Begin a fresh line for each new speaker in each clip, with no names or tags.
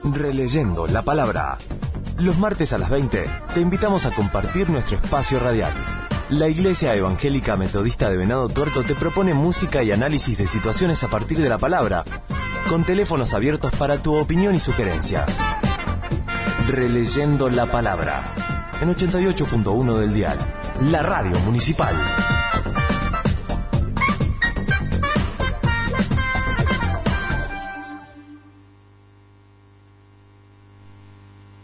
Releyendo la palabra. Los martes a las 20 te invitamos a compartir nuestro espacio radial. La Iglesia Evangélica Metodista de Venado Tuerto te propone música y análisis de situaciones a partir de la palabra, con teléfonos abiertos para tu opinión y sugerencias. Releyendo la palabra, en 88.1 del dial, la radio municipal.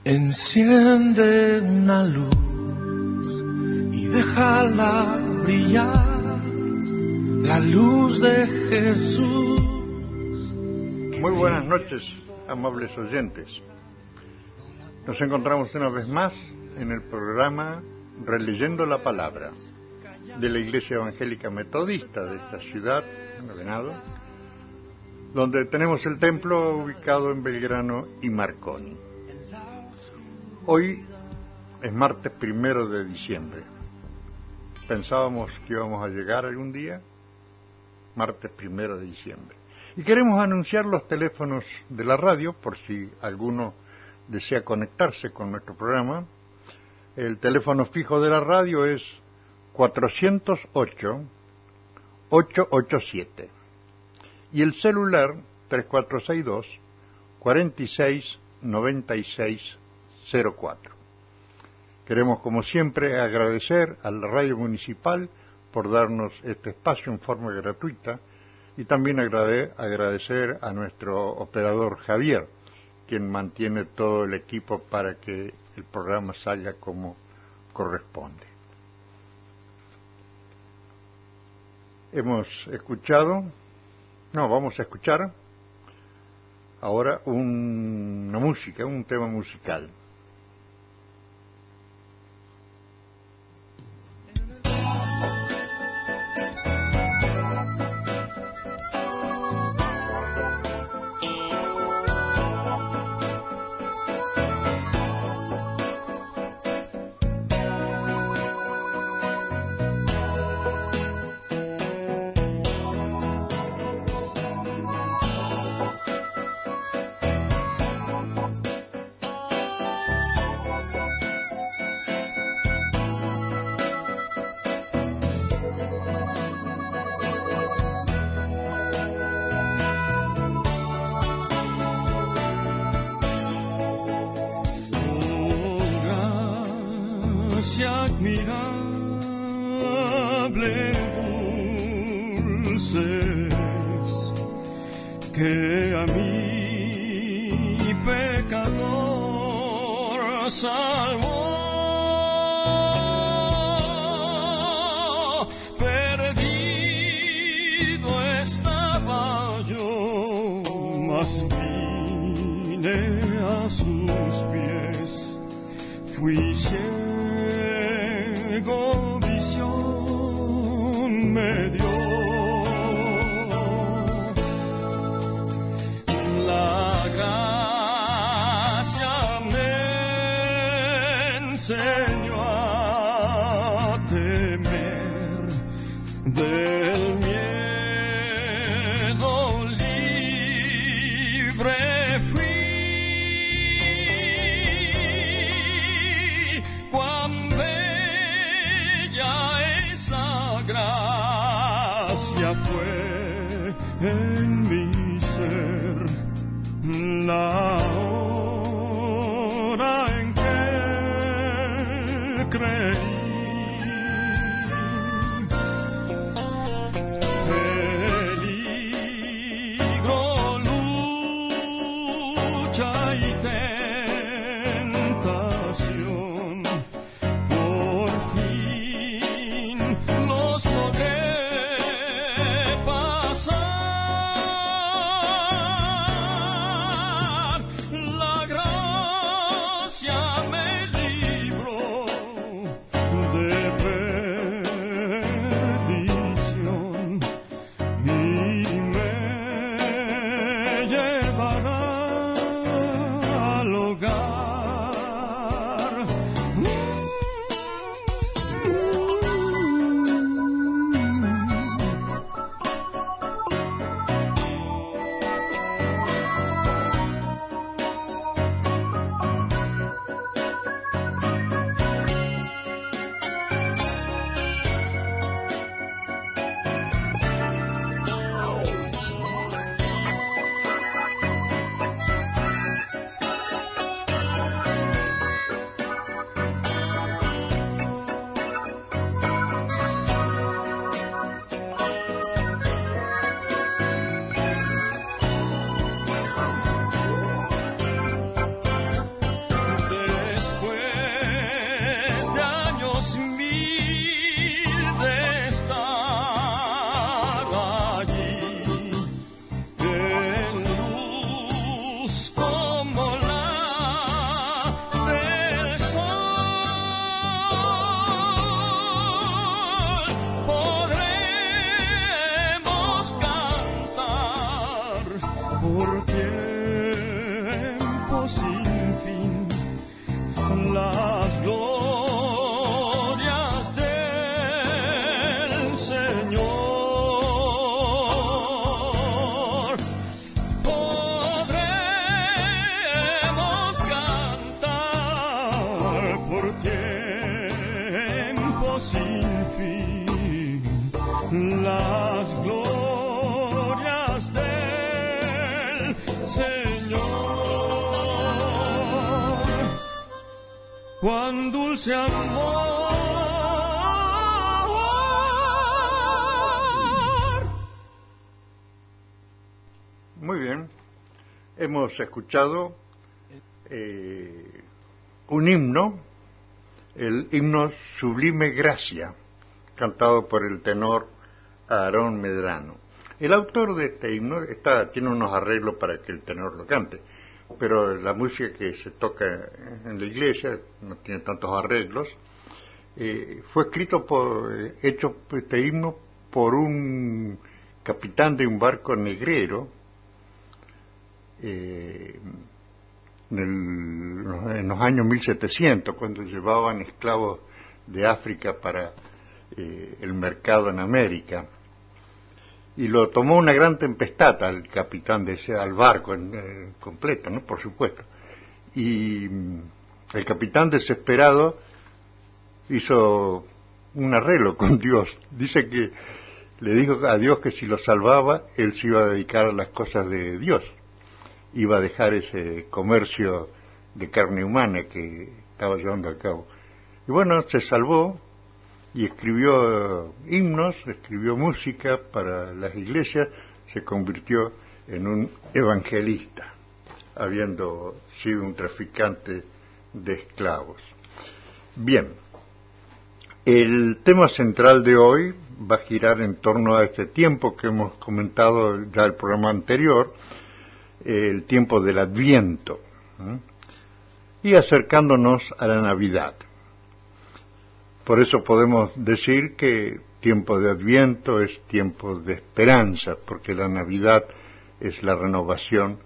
Enciende una luz y déjala brillar, la luz de Jesús.
Muy buenas noches, amables oyentes. Nos encontramos una vez más en el programa Releyendo la Palabra de la Iglesia Evangélica Metodista de esta ciudad, en Venado, donde tenemos el templo ubicado en Belgrano y Marconi. Hoy es martes 1 de diciembre. Pensábamos que íbamos a llegar algún día, martes 1 de diciembre. Y queremos anunciar los teléfonos de la radio, por si alguno desea conectarse con nuestro programa. El teléfono fijo de la radio es 408-887. Y el celular 3462-469604. Queremos, como siempre, agradecer a la radio municipal por darnos este espacio en forma gratuita y también agradecer a nuestro operador Javier, quien mantiene todo el equipo para que el programa salga como corresponde. Vamos a escuchar ahora un tema musical.
Admirable dulces que a mi pecador salvó. Perdido estaba yo, mas vine a sus pies. Fui ciego, visión me dio. La gracia me enseñó a temer del miedo libre fui. Fue en mi ser la hora en que creí. Peligro, lucha y tentación, por fin los logré. cuán dulce amor.
Muy bien, hemos escuchado un himno, el himno Sublime Gracia, cantado por el tenor Aarón Medrano. El autor de este himno tiene unos arreglos para que el tenor lo cante, pero la música que se toca en la iglesia no tiene tantos arreglos. Fue hecho este himno por un capitán de un barco negrero en los años 1700, cuando llevaban esclavos de África para el mercado en América, y lo tomó una gran tempestad al capitán al barco completo, ¿no? Por supuesto, y el capitán desesperado hizo un arreglo con Dios. Dice que le dijo a Dios que si lo salvaba, él se iba a dedicar a las cosas de Dios, iba a dejar ese comercio de carne humana que estaba llevando a cabo. Y bueno, se salvó y escribió himnos, escribió música para las iglesias, se convirtió en un evangelista, habiendo sido un traficante de esclavos. Bien, el tema central de hoy va a girar en torno a este tiempo que hemos comentado ya el programa anterior, el tiempo del Adviento, y acercándonos a la Navidad. Por eso podemos decir que tiempo de Adviento es tiempo de esperanza, porque la Navidad es la renovación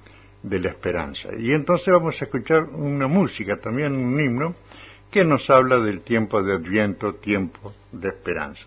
de la esperanza. Y entonces vamos a escuchar una música, también un himno, que nos habla del tiempo de Adviento, tiempo de esperanza.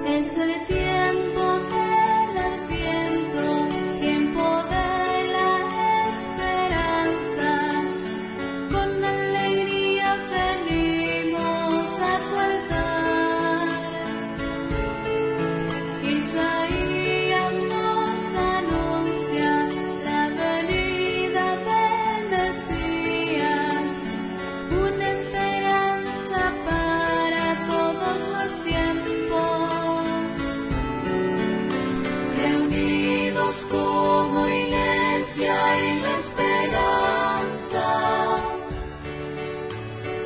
Es el tiempo del Adviento, tiempo de la esperanza. Con alegría venimos a tu altar. Isaías nos anuncia la venida del Mesías, una esperanza para todos los tiempos. Reunidos como iglesia en la esperanza,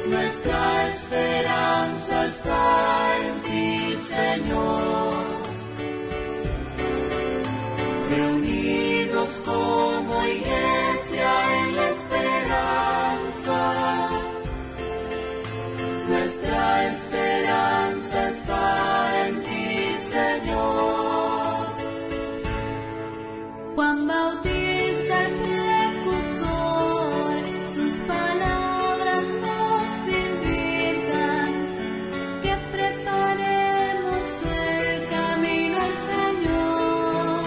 nuestra esperanza está en ti, Señor. Reunidos como iglesia en la esperanza, nuestra esperanza está en ti, Señor. Juan Bautista el precursor, sus palabras nos invitan, que preparemos el camino al Señor.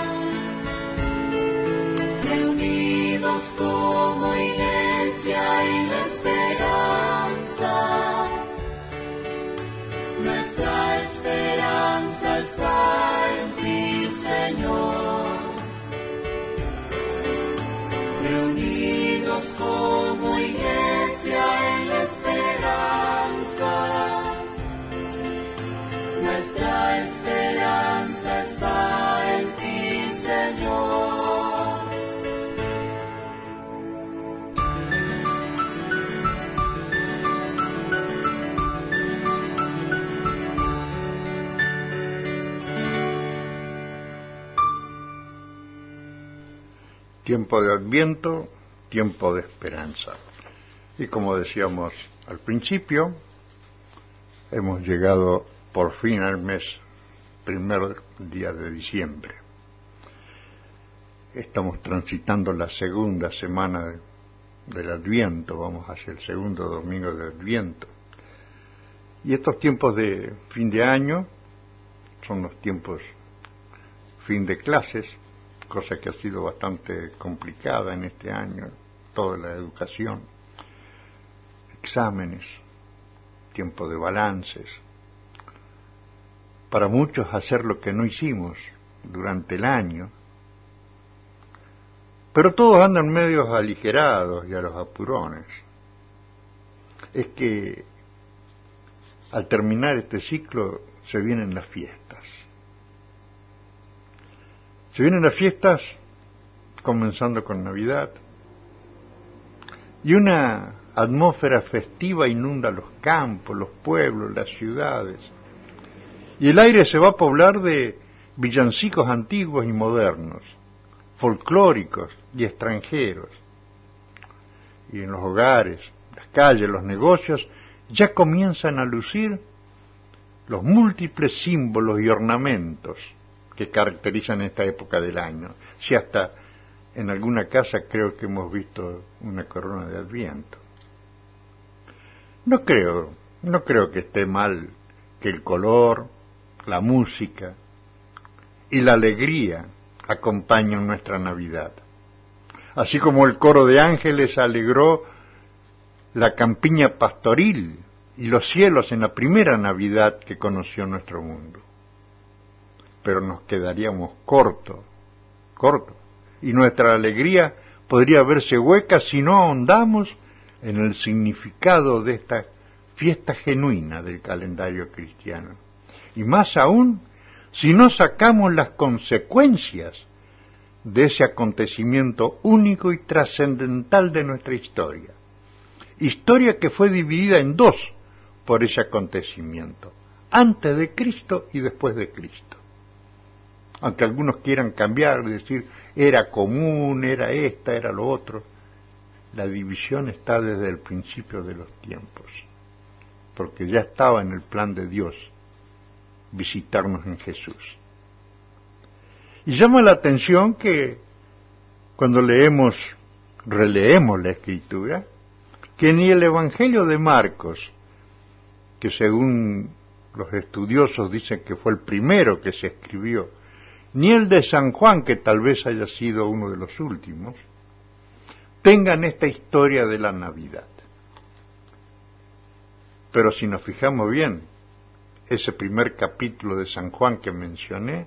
Reunidos como iglesia en la esperanza, nuestra esperanza está en ti, Señor. Reunidos como iglesia en la esperanza, nuestra esperanza está en ti, Señor.
Tiempo de Adviento, tiempo de esperanza. Y como decíamos al principio, hemos llegado por fin al mes, primer día de diciembre. Estamos transitando la segunda semana del Adviento, vamos hacia el segundo domingo del Adviento. Y estos tiempos de fin de año son los tiempos fin de clases, cosa que ha sido bastante complicada en este año, toda la educación, exámenes, tiempo de balances. Para muchos hacer lo que no hicimos durante el año, pero todos andan medios aligerados y a los apurones. Es que al terminar este ciclo se vienen las fiestas. Se vienen las fiestas comenzando con Navidad y una atmósfera festiva inunda los campos, los pueblos, las ciudades. Y el aire se va a poblar de villancicos antiguos y modernos, folclóricos y extranjeros. Y en los hogares, las calles, los negocios, ya comienzan a lucir los múltiples símbolos y ornamentos que caracterizan esta época del año. Si hasta en alguna casa creo que hemos visto una corona de Adviento. No creo que esté mal que el color, la música y la alegría acompañen nuestra Navidad. Así como el coro de ángeles alegró la campiña pastoril y los cielos en la primera Navidad que conoció nuestro mundo. Pero nos quedaríamos cortos, y nuestra alegría podría verse hueca si no ahondamos en el significado de esta fiesta genuina del calendario cristiano. Y más aún, si no sacamos las consecuencias de ese acontecimiento único y trascendental de nuestra historia. Historia que fue dividida en dos por ese acontecimiento, antes de Cristo y después de Cristo. Aunque algunos quieran cambiar, decir, era común, era esta, era lo otro, la división está desde el principio de los tiempos, porque ya estaba en el plan de Dios visitarnos en Jesús. Y llama la atención que cuando releemos la Escritura, que ni el Evangelio de Marcos, que según los estudiosos dicen que fue el primero que se escribió, ni el de San Juan, que tal vez haya sido uno de los últimos, tengan esta historia de la Navidad. Pero si nos fijamos bien, ese primer capítulo de San Juan que mencioné,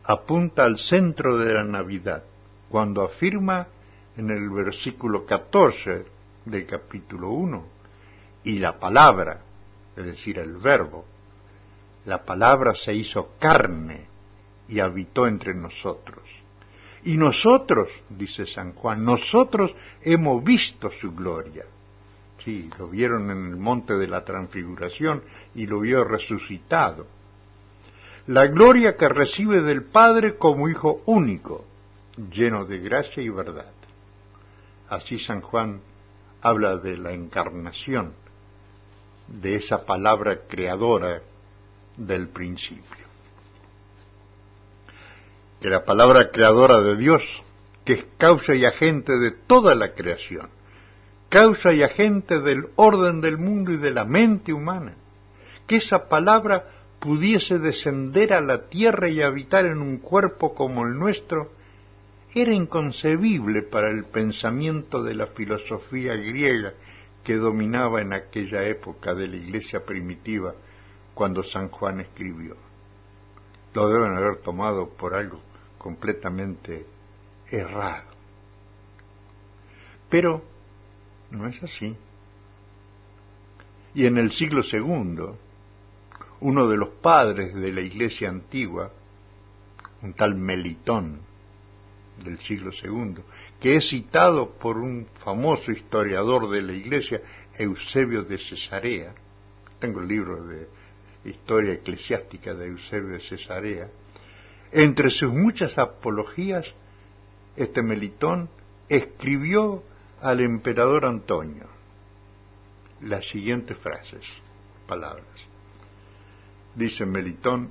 apunta al centro de la Navidad, cuando afirma en el versículo 14 del capítulo 1, y la palabra, es decir, el verbo, la palabra se hizo carne y habitó entre nosotros. Y nosotros, dice San Juan, nosotros hemos visto su gloria. Sí, lo vieron en el monte de la transfiguración y lo vio resucitado. La gloria que recibe del Padre como Hijo único, lleno de gracia y verdad. Así San Juan habla de la encarnación, de esa palabra creadora del principio. Que la palabra creadora de Dios, que es causa y agente de toda la creación, causa y agente del orden del mundo y de la mente humana, que esa palabra pudiese descender a la tierra y habitar en un cuerpo como el nuestro, era inconcebible para el pensamiento de la filosofía griega que dominaba en aquella época de la iglesia primitiva cuando San Juan escribió. Lo deben haber tomado por algo completamente errado. Pero no es así. Y en el siglo II, uno de los padres de la iglesia antigua, un tal Melitón del siglo II, que es citado por un famoso historiador de la iglesia, Eusebio de Cesarea. Tengo el libro de Historia Eclesiástica de Eusebio de Cesarea. Entre sus muchas apologías, este Melitón escribió al emperador Antonio las siguientes palabras. Dice Melitón: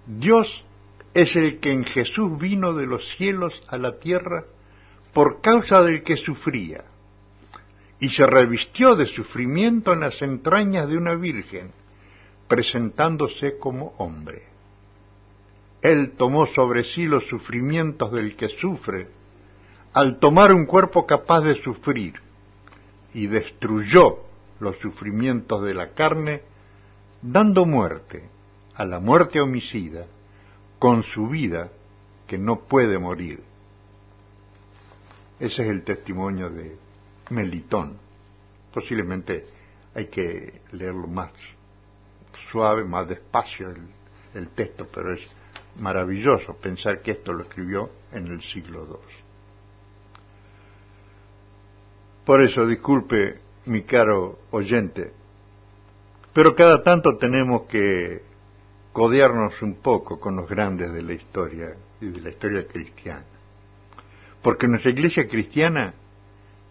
Dios es el que en Jesús vino de los cielos a la tierra por causa del que sufría, y se revistió de sufrimiento en las entrañas de una virgen, presentándose como hombre. Él tomó sobre sí los sufrimientos del que sufre, al tomar un cuerpo capaz de sufrir, y destruyó los sufrimientos de la carne, dando muerte a la muerte homicida, con su vida que no puede morir. Ese es el testimonio de Melitón. Posiblemente hay que leerlo más suave, más despacio el texto, pero es maravilloso pensar que esto lo escribió en el siglo II. Por eso, disculpe, mi caro oyente, pero cada tanto tenemos que codearnos un poco con los grandes de la historia y de la historia cristiana. Porque nuestra iglesia cristiana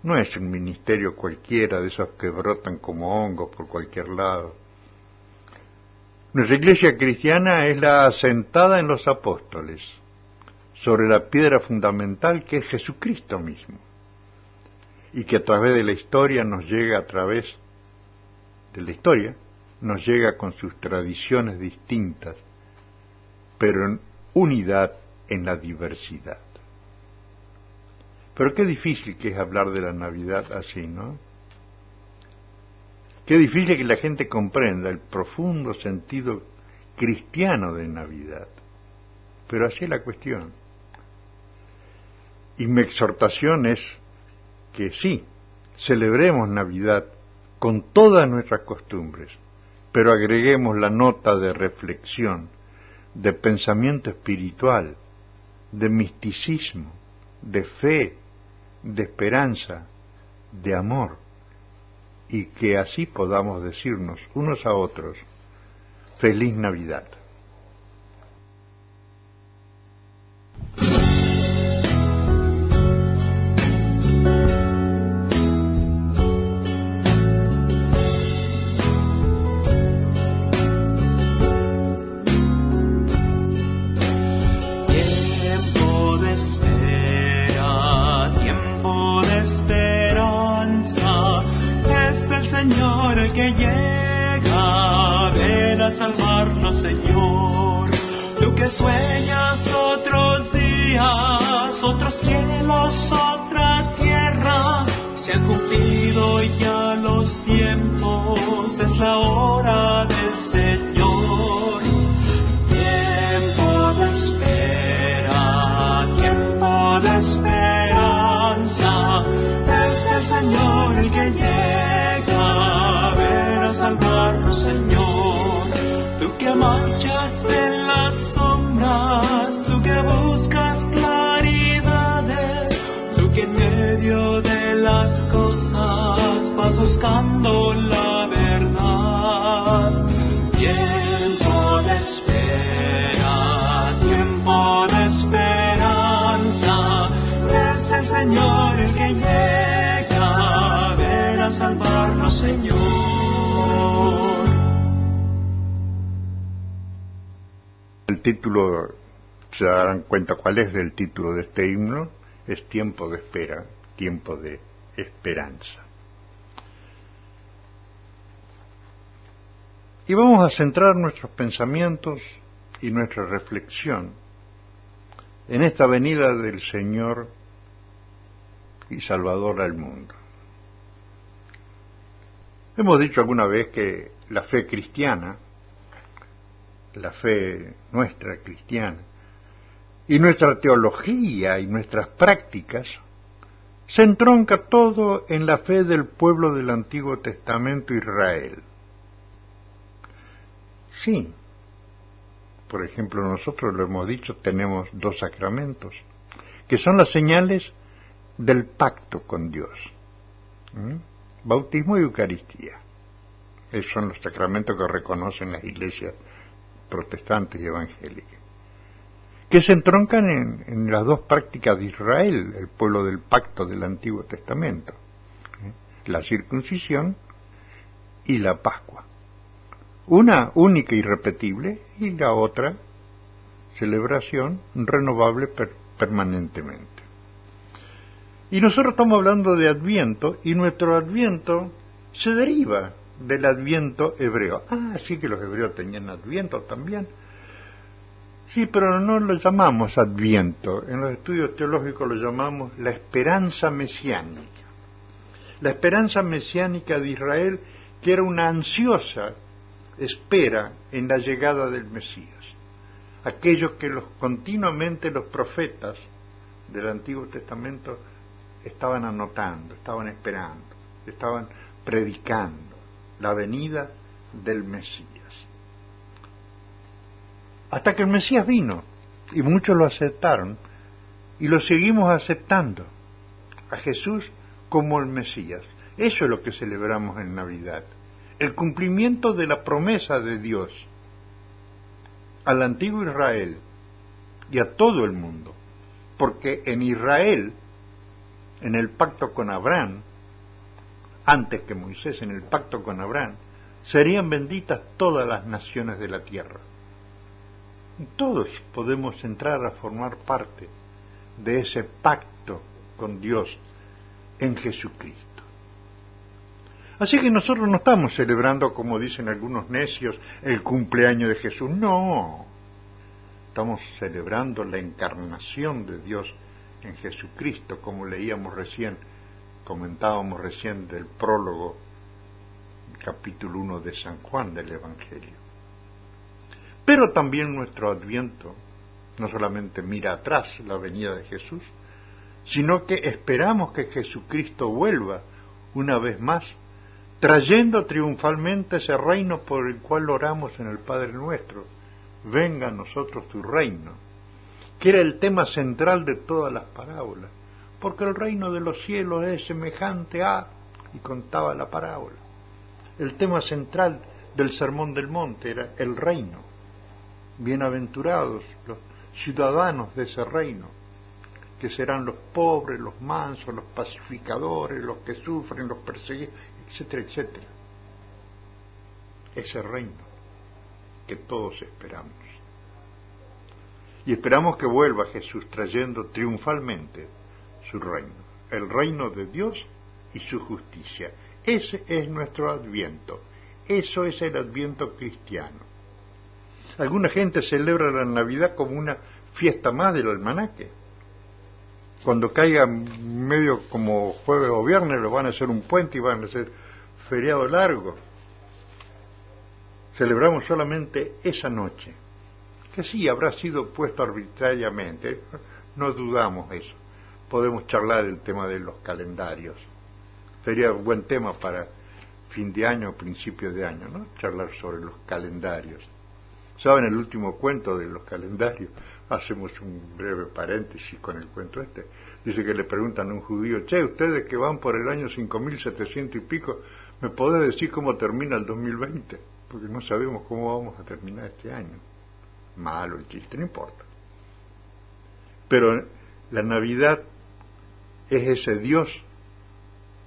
no es un ministerio cualquiera de esos que brotan como hongos por cualquier lado. Nuestra iglesia cristiana es la asentada en los apóstoles, sobre la piedra fundamental que es Jesucristo mismo, y que a través de la historia nos llega, a través de la historia, nos llega con sus tradiciones distintas, pero en unidad en la diversidad. Pero qué difícil que es hablar de la Navidad así, ¿no? Qué difícil que la gente comprenda el profundo sentido cristiano de Navidad. Pero así es la cuestión. Y mi exhortación es que sí, celebremos Navidad con todas nuestras costumbres, pero agreguemos la nota de reflexión, de pensamiento espiritual, de misticismo, de fe, de esperanza, de amor, y que así podamos decirnos unos a otros, ¡Feliz Navidad!
Salvarnos, Señor, tú que sueñas otros días, otros cielos, otra tierra, se han cumplido ya los tiempos, es la hora del Señor. Tiempo de espera, tiempo de esperanza, es el Señor el que llega a ver a salvarnos, Señor. Que marchas en las sombras, tú que buscas claridades, tú que en medio de las cosas vas buscando la verdad. Tiempo de espera, tiempo de esperanza, es el Señor el que llega a ver a salvarnos, Señor.
El título, se darán cuenta cuál es el título de este himno, es Tiempo de espera, tiempo de esperanza. Y vamos a centrar nuestros pensamientos y nuestra reflexión en esta venida del Señor y Salvador al mundo. Hemos dicho alguna vez que la fe cristiana, la fe nuestra cristiana, y nuestra teología y nuestras prácticas, se entronca todo en la fe del pueblo del Antiguo Testamento Israel. Sí, por ejemplo, nosotros lo hemos dicho, tenemos 2 sacramentos, que son las señales del pacto con Dios. Bautismo y Eucaristía. Esos son los sacramentos que reconocen las iglesias protestantes y evangélicas, que se entroncan en las 2 prácticas de Israel, el pueblo del pacto del Antiguo Testamento, la circuncisión y la Pascua, una única y irrepetible, y la otra celebración renovable permanentemente. Y nosotros estamos hablando de Adviento, y nuestro Adviento se deriva del Adviento hebreo. Ah, sí que los hebreos tenían Adviento también. Sí, pero no lo llamamos Adviento. En los estudios teológicos lo llamamos la esperanza mesiánica. La esperanza mesiánica de Israel, que era una ansiosa espera en la llegada del Mesías. Aquellos que continuamente los profetas del Antiguo Testamento estaban anotando, estaban esperando, estaban predicando la venida del Mesías. Hasta que el Mesías vino, y muchos lo aceptaron, y lo seguimos aceptando, a Jesús como el Mesías. Eso es lo que celebramos en Navidad, el cumplimiento de la promesa de Dios al antiguo Israel y a todo el mundo, porque en Israel, en el pacto con Abraham, antes que Moisés, en el pacto con Abraham, serían benditas todas las naciones de la tierra. Y todos podemos entrar a formar parte de ese pacto con Dios en Jesucristo. Así que nosotros no estamos celebrando, como dicen algunos necios, el cumpleaños de Jesús. No, estamos celebrando la encarnación de Dios en Jesucristo, como leíamos recién, comentábamos recién del prólogo, capítulo 1 de San Juan del Evangelio. Pero también nuestro Adviento no solamente mira atrás la venida de Jesús, sino que esperamos que Jesucristo vuelva una vez más, trayendo triunfalmente ese reino por el cual oramos en el Padre Nuestro. Venga a nosotros tu reino, que era el tema central de todas las parábolas, porque el reino de los cielos es semejante a, y contaba la parábola. El tema central del Sermón del Monte era el reino. Bienaventurados los ciudadanos de ese reino, que serán los pobres, los mansos, los pacificadores, los que sufren, los perseguidos, etcétera, etcétera. Ese reino que todos esperamos. Y esperamos que vuelva Jesús trayendo triunfalmente su reino, el reino de Dios y su justicia. Ese es nuestro Adviento, eso es el Adviento cristiano. Alguna gente celebra la Navidad como una fiesta más del almanaque. Cuando caiga medio como jueves o viernes lo van a hacer un puente y van a hacer feriado largo. Celebramos solamente esa noche, que sí habrá sido puesto arbitrariamente, no dudamos eso. Podemos charlar el tema de los calendarios. Sería un buen tema para fin de año o principio de año, ¿no? Charlar sobre los calendarios. ¿Saben el último cuento de los calendarios? Hacemos un breve paréntesis con el cuento este. Dice que le preguntan a un judío: che, ustedes que van por el año 5700 y pico, ¿me podés decir cómo termina el 2020? Porque no sabemos cómo vamos a terminar este año. Malo el chiste, no importa. Pero la Navidad es ese Dios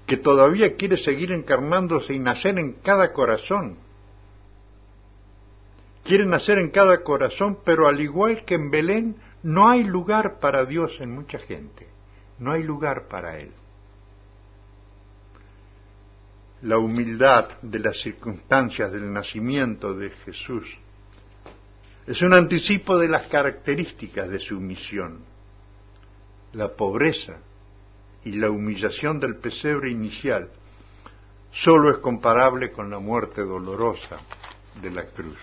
que todavía quiere seguir encarnándose y nacer en cada corazón. Quiere nacer en cada corazón, pero al igual que en Belén, no hay lugar para Dios en mucha gente. No hay lugar para Él. La humildad de las circunstancias del nacimiento de Jesús es un anticipo de las características de su misión. La pobreza y la humillación del pesebre inicial solo es comparable con la muerte dolorosa de la cruz.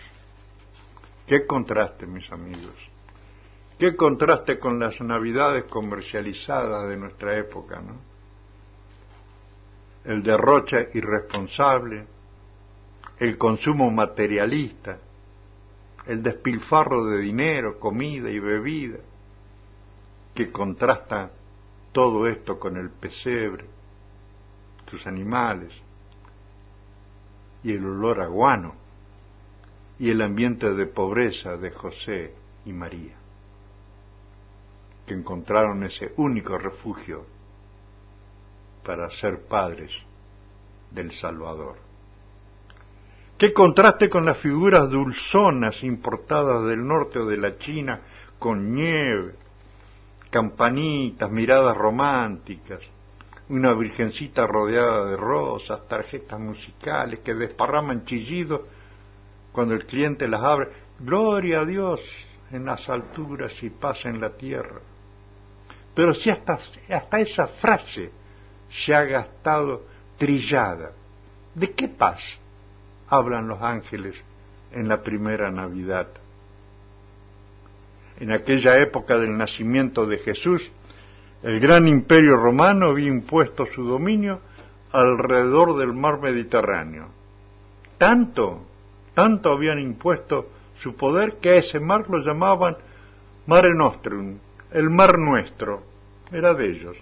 Qué contraste, mis amigos. Qué contraste con las navidades comercializadas de nuestra época, ¿no? El derroche irresponsable, el consumo materialista, el despilfarro de dinero, comida y bebida, que contrasta todo esto con el pesebre, sus animales, y el olor a guano, y el ambiente de pobreza de José y María, que encontraron ese único refugio para ser padres del Salvador. Qué contraste con las figuras dulzonas importadas del norte o de la China, con nieve, campanitas, miradas románticas, una virgencita rodeada de rosas, tarjetas musicales que desparraman chillidos cuando el cliente las abre. Gloria a Dios en las alturas y paz en la tierra. Pero si hasta esa frase se ha gastado trillada, ¿de qué paz hablan los ángeles en la primera Navidad? En aquella época del nacimiento de Jesús, el gran imperio romano había impuesto su dominio alrededor del mar Mediterráneo. Tanto habían impuesto su poder que a ese mar lo llamaban Mare Nostrum, el mar nuestro, era de ellos.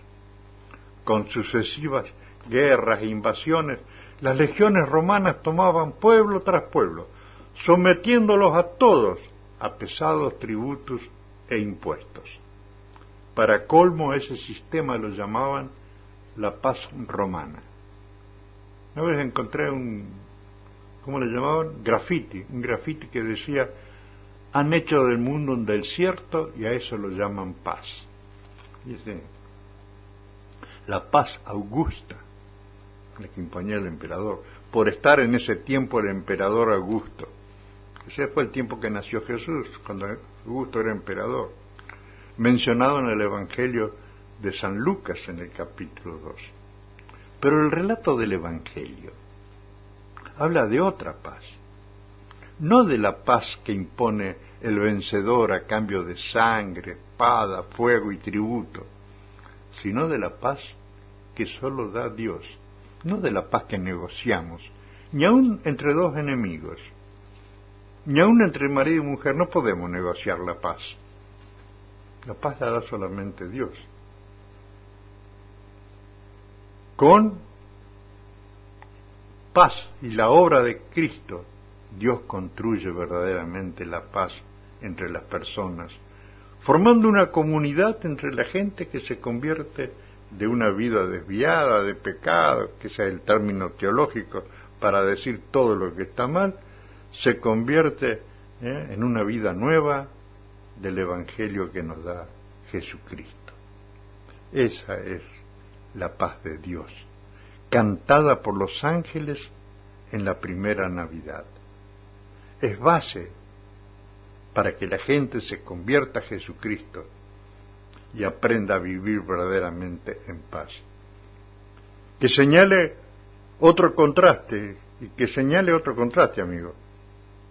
Con sucesivas guerras e invasiones, las legiones romanas tomaban pueblo tras pueblo, sometiéndolos a todos a pesados tributos e impuestos. Para colmo, ese sistema lo llamaban la paz romana. Una vez encontré ¿cómo le llamaban? Un grafiti que decía: han hecho del mundo un desierto y a eso lo llaman paz. Dice, la paz augusta, la que imponía el emperador, por estar en ese tiempo el emperador Augusto. Ese fue el tiempo que nació Jesús, cuando Augusto era emperador, mencionado en el Evangelio de San Lucas en el capítulo 2. Pero el relato del Evangelio habla de otra paz, no de la paz que impone el vencedor a cambio de sangre, espada, fuego y tributo, sino de la paz que solo da Dios, no de la paz que negociamos, ni aun entre dos enemigos, ni aun entre marido y mujer. No podemos negociar la paz. La paz la da solamente Dios. Con paz y la obra de Cristo, Dios construye verdaderamente la paz entre las personas, formando una comunidad entre la gente que se convierte de una vida desviada, de pecado, que sea el término teológico para decir todo lo que está mal, se convierte en una vida nueva del Evangelio que nos da Jesucristo. Esa es la paz de Dios, cantada por los ángeles en la primera Navidad. Es base para que la gente se convierta a Jesucristo y aprenda a vivir verdaderamente en paz. Que señale otro contraste, amigo.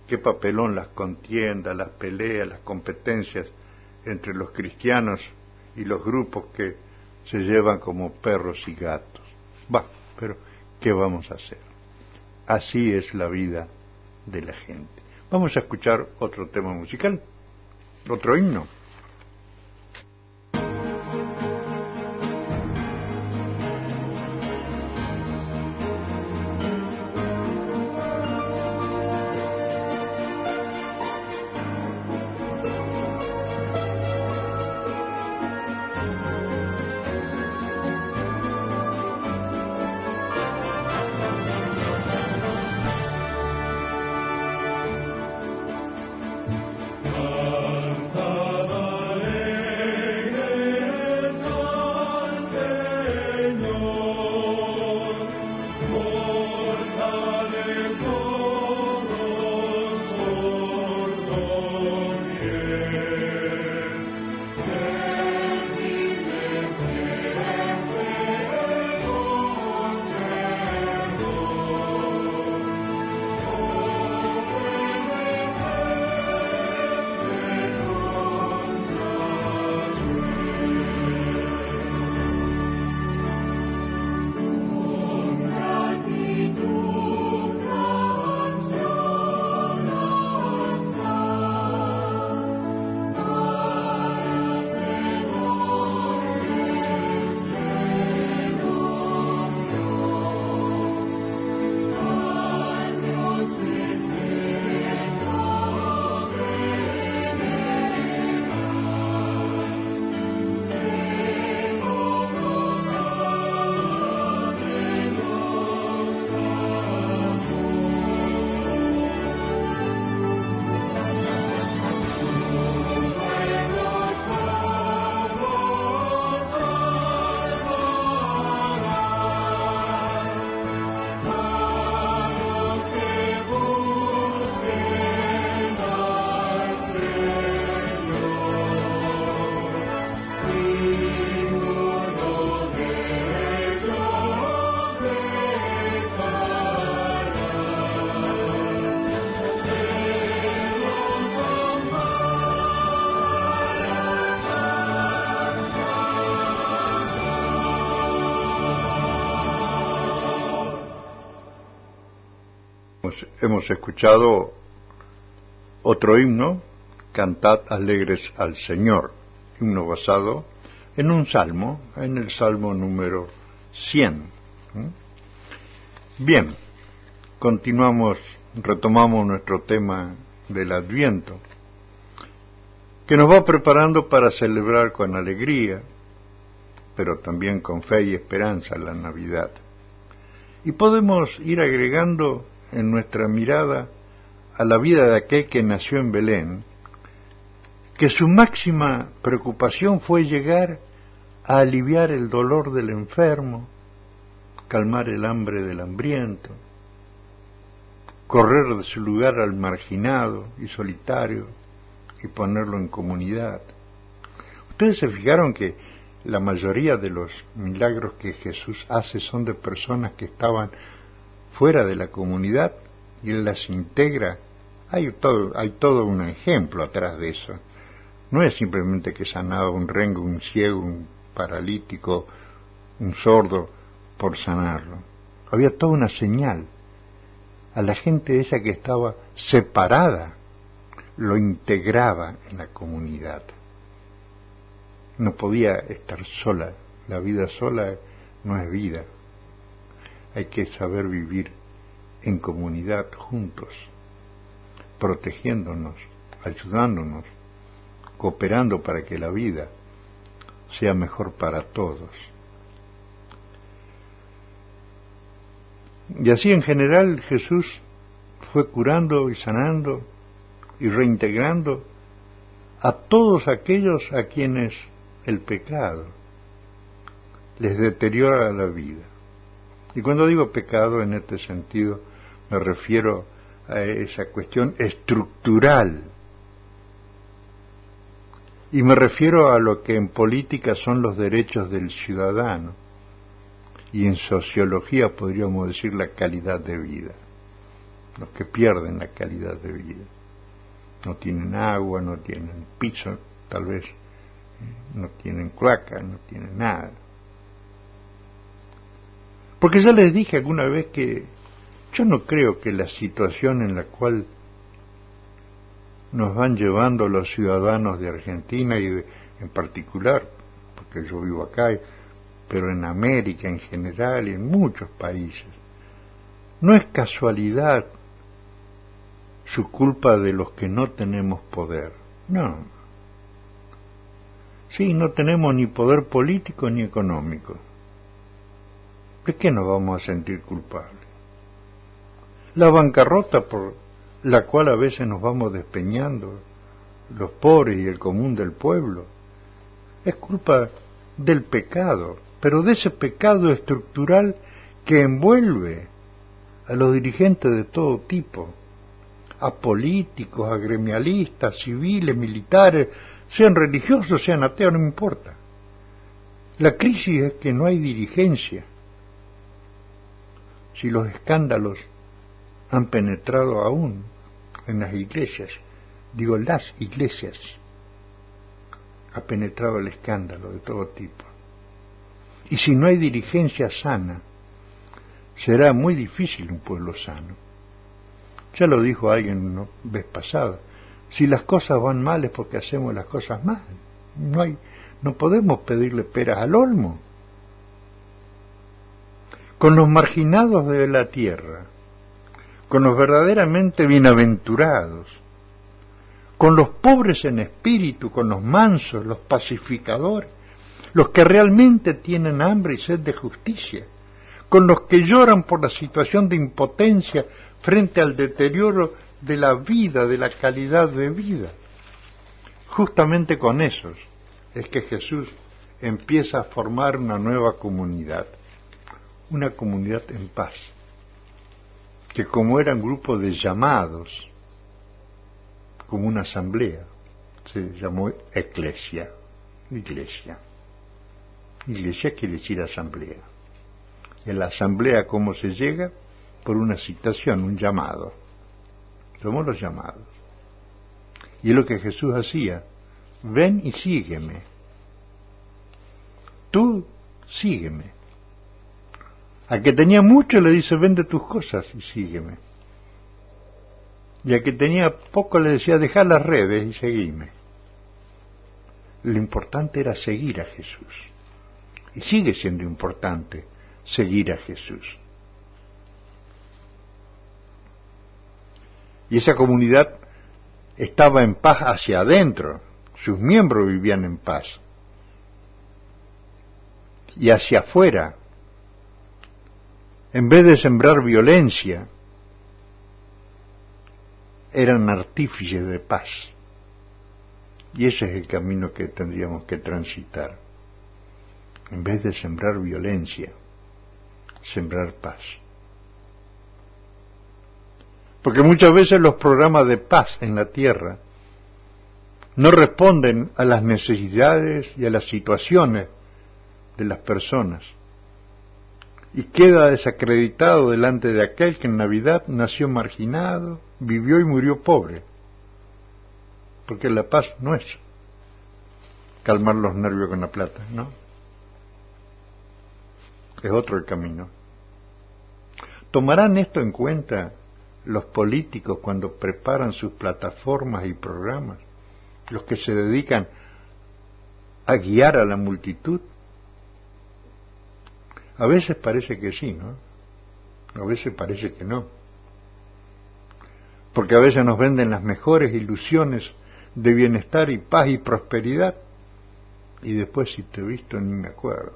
Qué papelón las contiendas, las peleas, las competencias entre los cristianos y los grupos que se llevan como perros y gatos. Pero ¿qué vamos a hacer? Así es la vida de la gente. Vamos a escuchar otro tema musical, otro himno.
Cantad
hemos escuchado otro himno, Cantad alegres al Señor, himno basado en un salmo, en el salmo número 100. Bien, retomamos nuestro tema del Adviento, que nos va preparando para celebrar con alegría, pero también con fe y esperanza la Navidad. Y podemos ir agregando en nuestra mirada a la vida de aquel que nació en Belén, que su máxima preocupación fue llegar a aliviar el dolor del enfermo, calmar el hambre del hambriento, correr de su lugar al marginado y solitario y ponerlo en comunidad. Ustedes se fijaron que la mayoría de los milagros que Jesús hace son de personas que estaban fuera de la comunidad y Él las integra. Hay todo un ejemplo atrás de eso. No es simplemente que sanaba un rengo, un ciego, un paralítico, un sordo por sanarlo. Había toda una señal. A la gente esa que estaba separada, lo integraba en la comunidad. No podía estar sola. La vida sola no es vida. Hay que saber vivir en comunidad juntos, protegiéndonos, ayudándonos, cooperando para que la vida sea mejor para todos. Y así en general Jesús fue curando y sanando y reintegrando a todos aquellos a quienes el pecado les deteriora la vida. Y cuando digo pecado en este sentido me refiero a esa cuestión estructural. Y me refiero a lo que en política son los derechos del ciudadano y en sociología podríamos decir la calidad de vida. Los que pierden la calidad de vida. No tienen agua, no tienen piso, tal vez, no tienen cloaca, no tienen nada. Porque ya les dije alguna vez que yo no creo que la situación en la cual nos van llevando los ciudadanos de Argentina y en particular, porque yo vivo acá, pero en América en general y en muchos países, no es casualidad su culpa de los que no tenemos poder. No. Sí, no tenemos ni poder político ni económico. ¿De qué nos vamos a sentir culpables? La bancarrota por la cual a veces nos vamos despeñando, los pobres y el común del pueblo, es culpa del pecado, pero de ese pecado estructural que envuelve a los dirigentes de todo tipo, a políticos, a gremialistas, civiles, militares, sean religiosos, sean ateos, no me importa. La crisis es que no hay dirigencia. Si los escándalos han penetrado aún en las iglesias, digo las iglesias, ha penetrado el escándalo de todo tipo. Y si no hay dirigencia sana, será muy difícil un pueblo sano. Ya lo dijo alguien una vez pasada, si las cosas van mal es porque hacemos las cosas mal. No podemos pedirle peras al olmo. Con los marginados de la tierra, con los verdaderamente bienaventurados, con los pobres en espíritu, con los mansos, los pacificadores, los que realmente tienen hambre y sed de justicia, con los que lloran por la situación de impotencia frente al deterioro de la vida, de la calidad de vida. Justamente con esos es que Jesús empieza a formar una nueva comunidad, una comunidad en paz, que como era un grupo de llamados, como una asamblea, se llamó eclesia, iglesia. Iglesia quiere decir asamblea. Y en la asamblea, ¿cómo se llega? Por una citación, un llamado. Somos los llamados. Y es lo que Jesús hacía. Ven y sígueme. Tú sígueme. A que tenía mucho le dice, vende tus cosas y sígueme. Y al que tenía poco le decía, dejá las redes y seguime. Lo importante era seguir a Jesús. Y sigue siendo importante seguir a Jesús. Y esa comunidad estaba en paz hacia adentro. Sus miembros vivían en paz. Y hacia afuera, en vez de sembrar violencia, eran artífices de paz. Y ese es el camino que tendríamos que transitar. En vez de sembrar violencia, sembrar paz. Porque muchas veces los programas de paz en la tierra no responden a las necesidades y a las situaciones de las personas. Y queda desacreditado delante de aquel que en Navidad nació marginado, vivió y murió pobre. Porque la paz no es calmar los nervios con la plata, ¿no? Es otro el camino. ¿Tomarán esto en cuenta los políticos cuando preparan sus plataformas y programas? Los que se dedican a guiar a la multitud. A veces parece que sí, ¿no? A veces parece que no. Porque a veces nos venden las mejores ilusiones de bienestar y paz y prosperidad. Y después, si te he visto, ni me acuerdo.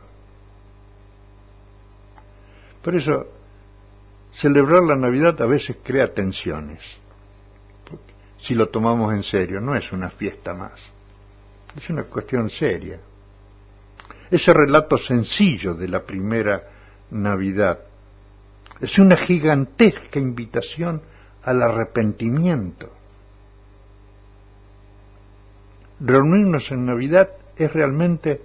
Por eso, celebrar la Navidad a veces crea tensiones. Porque si lo tomamos en serio, no es una fiesta más. Es una cuestión seria. Ese relato sencillo de la primera Navidad es una gigantesca invitación al arrepentimiento. Reunirnos en Navidad es realmente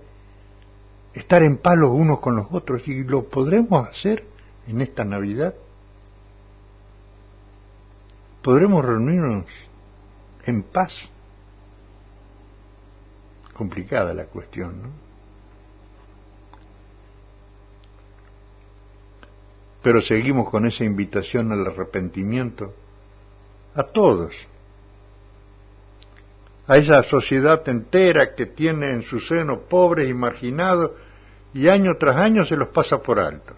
estar en paz los unos con los otros, y lo podremos hacer en esta Navidad. ¿Podremos reunirnos en paz? Complicada la cuestión, ¿no? Pero seguimos con esa invitación al arrepentimiento a todos, a esa sociedad entera que tiene en su seno pobres y marginados, y año tras año se los pasa por alto.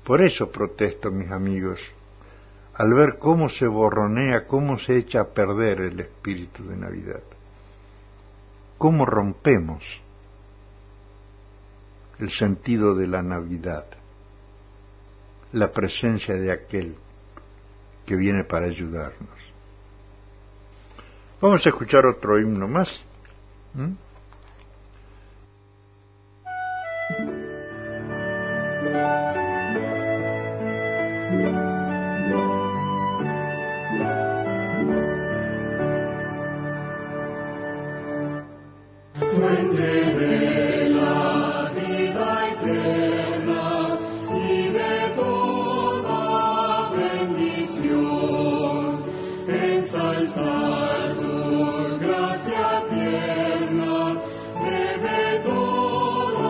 Por eso protesto, mis amigos, al ver cómo se borronea, cómo se echa a perder el espíritu de Navidad, cómo rompemos el sentido de la Navidad, la presencia de aquel que viene para ayudarnos. Vamos a escuchar otro himno más.
Gracia tierna, bebe todo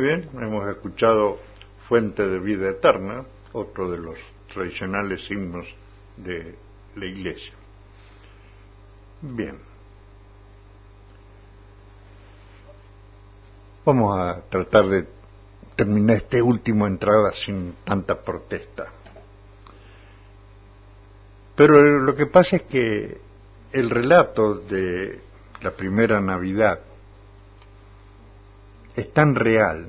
Muy bien, hemos escuchado Fuente de Vida Eterna, otro de los tradicionales himnos de la Iglesia. Bien. Vamos a tratar de terminar esta última entrada sin tanta protesta. Pero lo que pasa es que el relato de la primera Navidad es tan real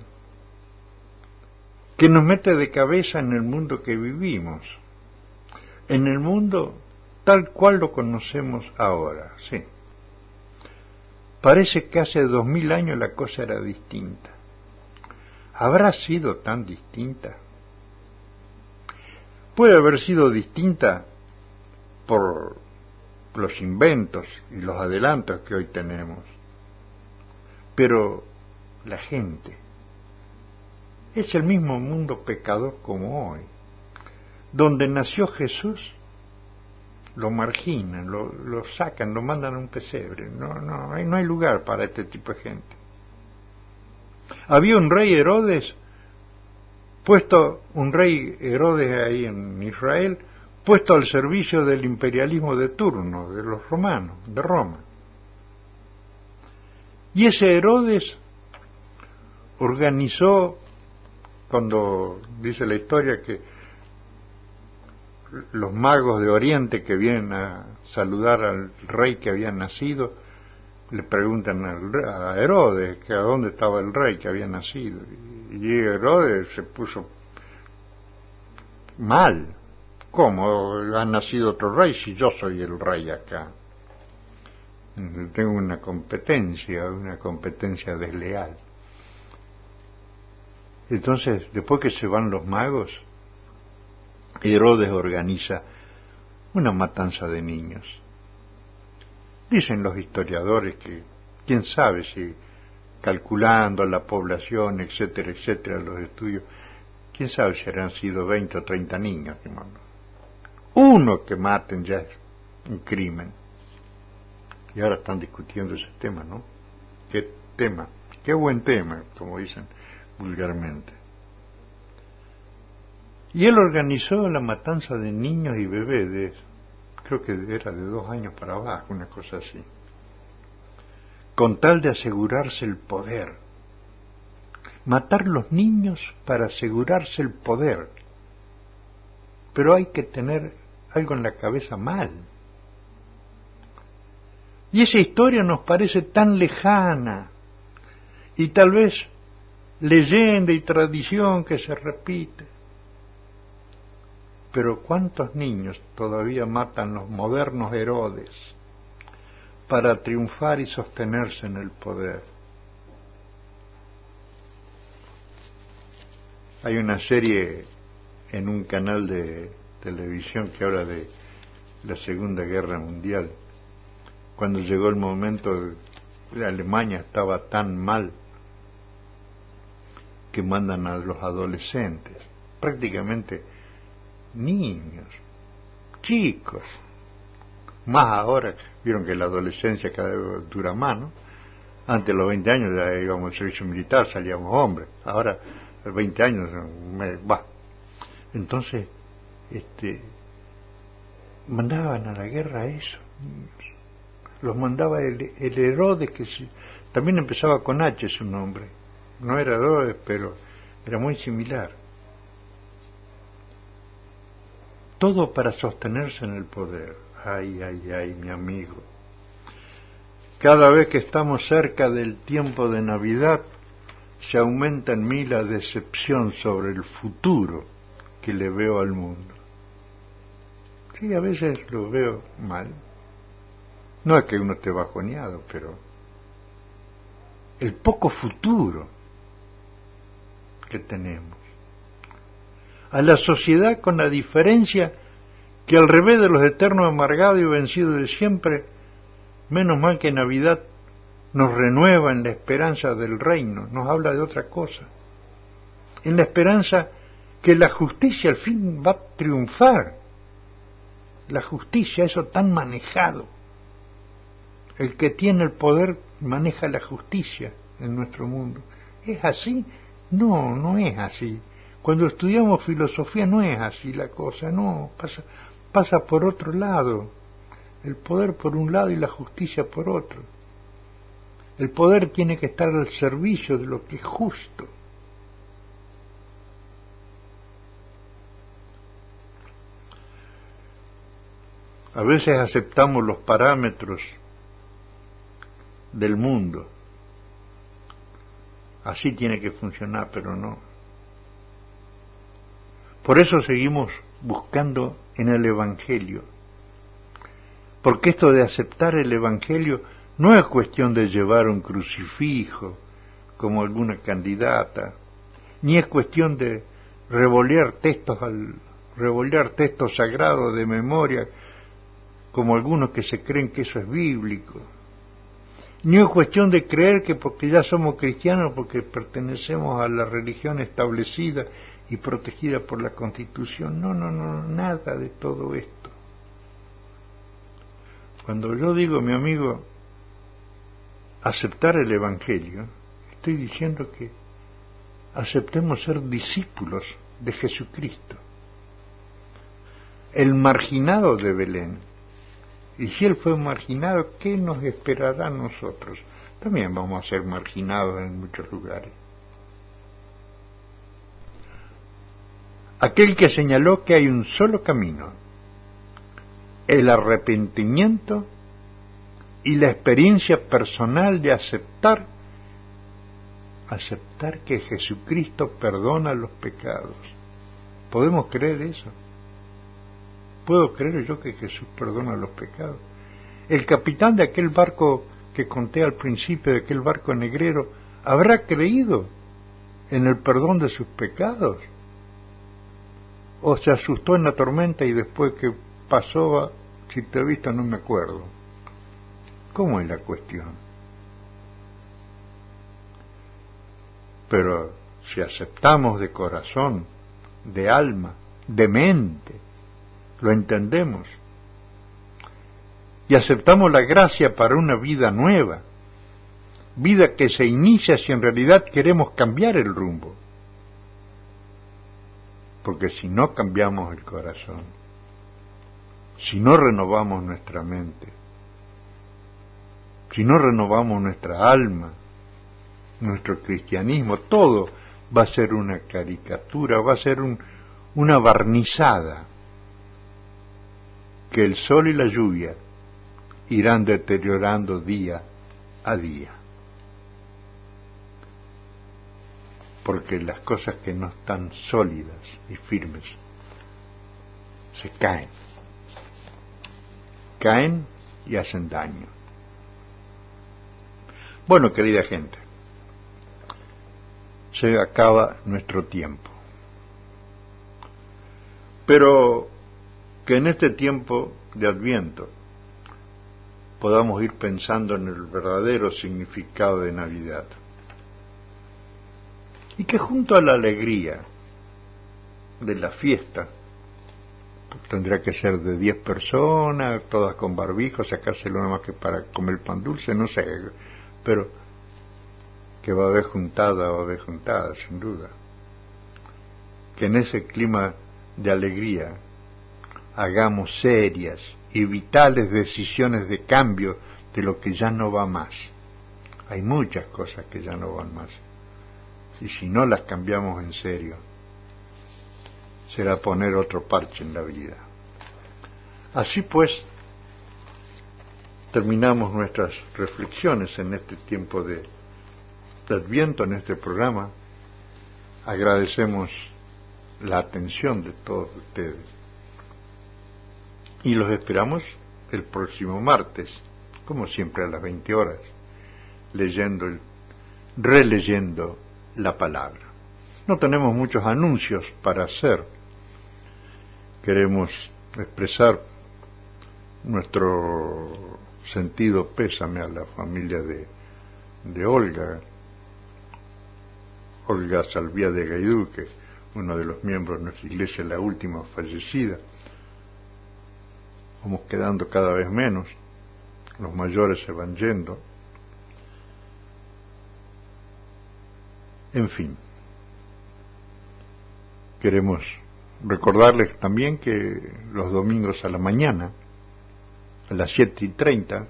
que nos mete de cabeza en el mundo que vivimos, en el mundo tal cual lo conocemos ahora, sí. Parece que hace 2000 años la cosa era distinta. ¿Habrá sido tan distinta? Puede haber sido distinta por los inventos y los adelantos que hoy tenemos, pero la gente es el mismo mundo pecador como hoy. Donde nació Jesús, lo marginan, lo sacan, lo mandan a un pesebre. No hay lugar para este tipo de gente. Había un rey Herodes ahí en Israel, puesto al servicio del imperialismo de turno, de los romanos, de Roma. Y ese Herodes organizó, cuando dice la historia que los magos de Oriente que vienen a saludar al rey que había nacido, le preguntan a Herodes que a dónde estaba el rey que había nacido. Y Herodes se puso mal. ¿Cómo ha nacido otro rey si yo soy el rey acá? Tengo una competencia desleal. Entonces, después que se van los magos, Herodes organiza una matanza de niños. Dicen los historiadores que, quién sabe si calculando la población, etcétera, etcétera, los estudios, quién sabe si habrán sido 20 o 30 niños, hermano. Uno que maten ya es un crimen. Y ahora están discutiendo ese tema, ¿no? ¿Qué tema? Qué buen tema, como dicen vulgarmente. Y él organizó la matanza de niños y bebés, creo que era de 2 años para abajo, una cosa así, con tal de asegurarse el poder. Matar los niños para asegurarse el poder. Pero hay que tener algo en la cabeza mal. Y esa historia nos parece tan lejana, y tal vez leyenda y tradición que se repite. Pero ¿cuántos niños todavía matan los modernos Herodes para triunfar y sostenerse en el poder? Hay una serie en un canal de televisión que habla de la Segunda Guerra Mundial, cuando llegó el momento de Alemania estaba tan mal que mandan a los adolescentes, prácticamente niños, chicos, más ahora, vieron que la adolescencia cada vez dura más, ¿no? Antes de los 20 años ya íbamos al servicio militar, salíamos hombres, ahora a los 20 años va. Entonces, mandaban a la guerra a esos niños, los mandaba el Herodes, que también empezaba con H su nombre, no era Herodes, pero era muy similar. Todo para sostenerse en el poder. Ay, ay, ay, mi amigo. Cada vez que estamos cerca del tiempo de Navidad, se aumenta en mí la decepción sobre el futuro que le veo al mundo. Sí, a veces lo veo mal. No es que uno esté bajoneado, pero el poco futuro que tenemos. A la sociedad con la diferencia que al revés de los eternos amargados y vencidos de siempre, menos mal que Navidad nos renueva en la esperanza del reino, nos habla de otra cosa, en la esperanza que la justicia al fin va a triunfar. La justicia, eso tan manejado, el que tiene el poder maneja la justicia en nuestro mundo. ¿Es así? No, no es así. Cuando estudiamos filosofía no es así la cosa, no, pasa por otro lado. El poder por un lado y la justicia por otro. El poder tiene que estar al servicio de lo que es justo. A veces aceptamos los parámetros del mundo. Así tiene que funcionar, pero no. Por eso seguimos buscando en el Evangelio. Porque esto de aceptar el Evangelio no es cuestión de llevar un crucifijo como alguna candidata, ni es cuestión de revolear textos sagrados de memoria como algunos que se creen que eso es bíblico. Ni es cuestión de creer que porque ya somos cristianos, porque pertenecemos a la religión establecida y protegida por la Constitución. No, nada de todo esto. Cuando yo digo, mi amigo, aceptar el Evangelio, estoy diciendo que aceptemos ser discípulos de Jesucristo, el marginado de Belén. Y si él fue marginado, ¿qué nos esperará a nosotros? También vamos a ser marginados en muchos lugares. Aquel que señaló que hay un solo camino, el arrepentimiento y la experiencia personal de aceptar que Jesucristo perdona los pecados. ¿Podemos creer eso? ¿Puedo creer yo que Jesús perdona los pecados? El capitán de aquel barco que conté al principio, de aquel barco negrero, ¿habrá creído en el perdón de sus pecados? ¿O se asustó en la tormenta y después que pasó, si te he visto no me acuerdo? ¿Cómo es la cuestión? Pero si aceptamos de corazón, de alma, de mente, lo entendemos, y aceptamos la gracia para una vida nueva, vida que se inicia si en realidad queremos cambiar el rumbo, porque si no cambiamos el corazón, si no renovamos nuestra mente, si no renovamos nuestra alma, nuestro cristianismo, todo va a ser una caricatura, va a ser una barnizada que el sol y la lluvia irán deteriorando día a día. Porque las cosas que no están sólidas y firmes se caen y hacen daño. Bueno, querida gente, se acaba nuestro tiempo. Pero que en este tiempo de Adviento podamos ir pensando en el verdadero significado de Navidad. Y que junto a la alegría de la fiesta, tendría que ser de 10 personas, todas con barbijo, sacárselo nada más que para comer pan dulce, no sé, pero que va a haber juntada, sin duda. Que en ese clima de alegría hagamos serias y vitales decisiones de cambio de lo que ya no va más. Hay muchas cosas que ya no van más. Y si no las cambiamos en serio, será poner otro parche en la vida. Así pues, terminamos nuestras reflexiones en este tiempo de Adviento, en este programa. Agradecemos la atención de todos ustedes y los esperamos el próximo martes, como siempre a las 20 horas, releyendo la palabra. No tenemos muchos anuncios para hacer. Queremos expresar nuestro sentido pésame a la familia de Olga Salvía de Gaidú, que es uno de los miembros de nuestra iglesia, la última fallecida. Vamos quedando cada vez menos, los mayores se van yendo. En fin, Queremos recordarles también que los domingos a la mañana, a las 7:30,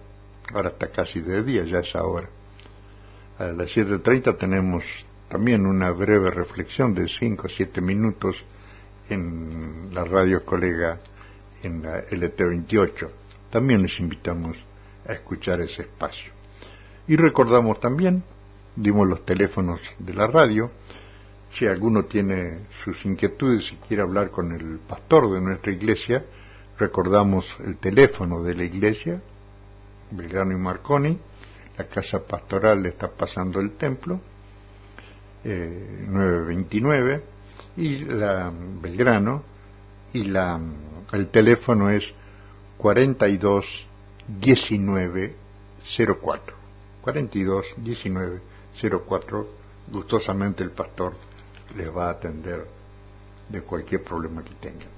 ahora está casi de día, ya es ahora, a las 7:30 tenemos también una breve reflexión de 5 o 7 minutos en la radio colega, en la LT28. También les invitamos a escuchar ese espacio. Y recordamos también, dimos los teléfonos de la radio, si alguno tiene sus inquietudes y quiere hablar con el pastor de nuestra iglesia, recordamos el teléfono de la iglesia, Belgrano y Marconi, la casa pastoral le está pasando el templo, 929, y la Belgrano, y el teléfono es 42 19 04. 42 19 04. Gustosamente el pastor les va a atender de cualquier problema que tengan.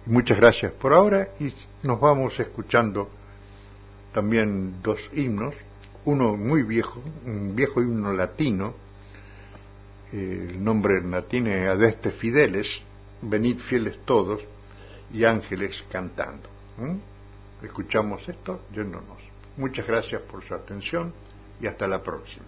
Muchas gracias por ahora, y nos vamos escuchando también 2 himnos, uno muy viejo, un viejo himno latino, el nombre en latín es Adeste Fideles, venid fieles todos, y ángeles cantando. Escuchamos esto yéndonos. Muchas gracias por su atención y hasta la próxima.